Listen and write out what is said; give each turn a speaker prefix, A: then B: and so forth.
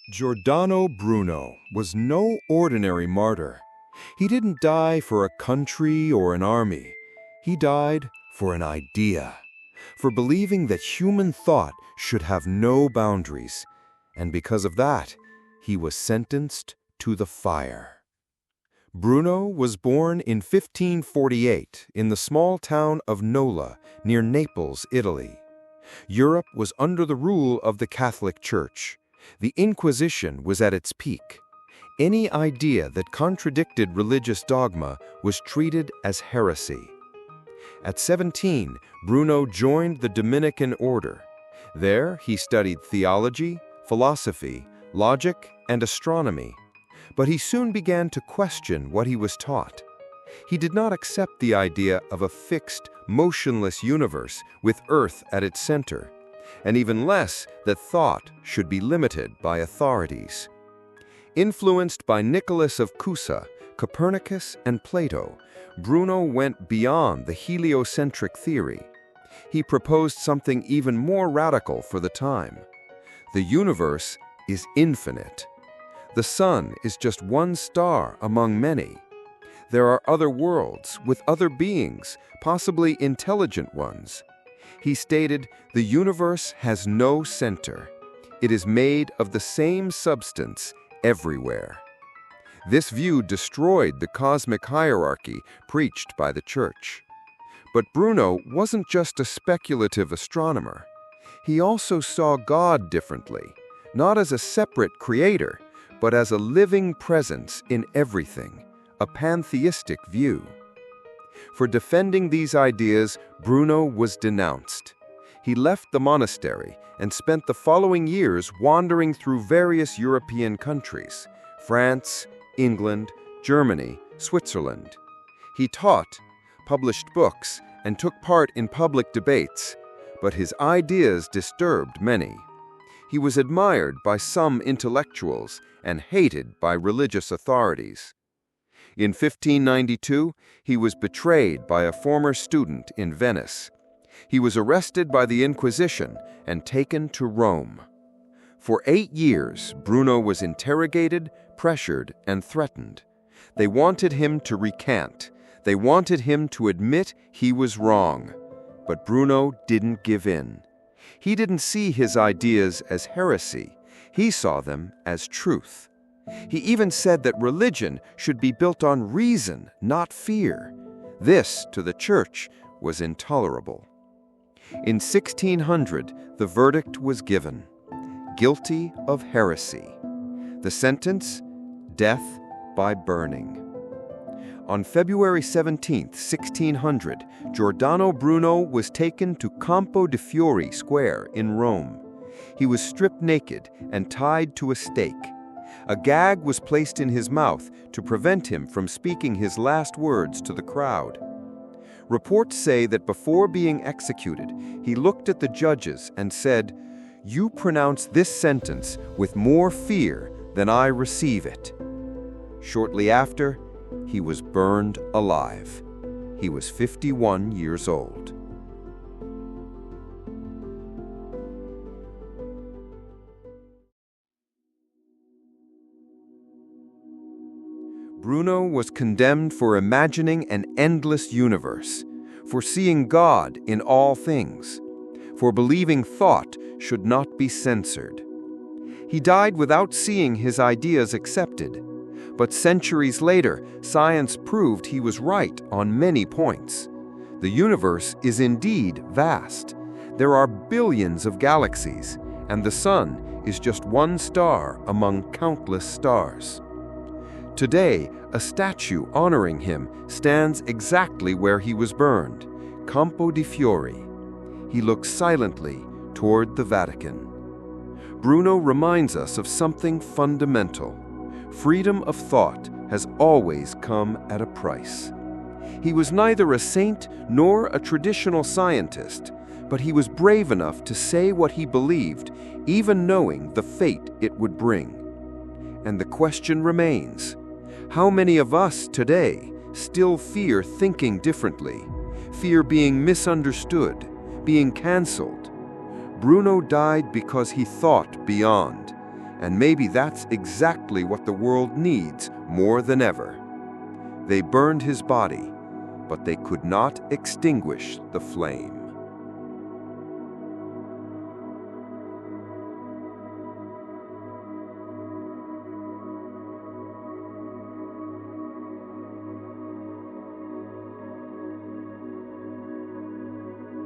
A: Giordano Bruno was no ordinary martyr. He didn't die for a country or an army. He died for an idea, for believing that human thought should have no boundaries. And because of that, he was sentenced to the fire. Bruno was born in 1548 in the small town of Nola, near Naples, Italy. Europe was under the rule of the Catholic Church. The Inquisition was at its peak. Any idea that contradicted religious dogma was treated as heresy. At 17, Bruno joined the Dominican order. There, he studied theology, philosophy, logic, and astronomy. But he soon began to question what he was taught. He did not accept the idea of a fixed, motionless universe with Earth at its center, and even less that thought should be limited by authorities. Influenced by Nicholas of Cusa, Copernicus, and Plato, Bruno went beyond the heliocentric theory. He proposed something even more radical for the time. The universe is infinite. The sun is just one star among many. There are other worlds with other beings, possibly intelligent ones. He stated, the universe has no center. It is made of the same substance everywhere. This view destroyed the cosmic hierarchy preached by the Church. But Bruno wasn't just a speculative astronomer. He also saw God differently, not as a separate creator, but as a living presence in everything, a pantheistic view. For defending these ideas, Bruno was denounced. He left the monastery and spent the following years wandering through various European countries: France, England, Germany, Switzerland. He taught, published books, and took part in public debates, but his ideas disturbed many. He was admired by some intellectuals and hated by religious authorities. In 1592, he was betrayed by a former student in Venice. He was arrested by the Inquisition and taken to Rome. For 8 years, Bruno was interrogated, pressured, and threatened. They wanted him to recant. They wanted him to admit he was wrong. But Bruno didn't give in. He didn't see his ideas as heresy. He saw them as truth. He even said that religion should be built on reason, not fear. This, to the Church, was intolerable. In 1600, the verdict was given: guilty of heresy. The sentence: death by burning. On February 17, 1600, Giordano Bruno was taken to Campo de' Fiori Square in Rome. He was stripped naked and tied to a stake. A gag was placed in his mouth to prevent him from speaking his last words to the crowd. Reports say that before being executed, he looked at the judges and said, "You pronounce this sentence with more fear than I receive it." Shortly after, he was burned alive. He was 51 years old. Bruno was condemned for imagining an endless universe, for seeing God in all things, for believing thought should not be censored. He died without seeing his ideas accepted, but centuries later, science proved he was right on many points. The universe is indeed vast. There are billions of galaxies, and the sun is just one star among countless stars. Today, a statue honoring him stands exactly where he was burned, Campo de' Fiori. He looks silently toward the Vatican. Bruno reminds us of something fundamental. Freedom of thought has always come at a price. He was neither a saint nor a traditional scientist, but he was brave enough to say what he believed, even knowing the fate it would bring. And the question remains: how many of us today still fear thinking differently, fear being misunderstood, being canceled? Bruno died because he thought beyond. And maybe that's exactly what the world needs more than ever. They burned his body, but they could not extinguish the flame.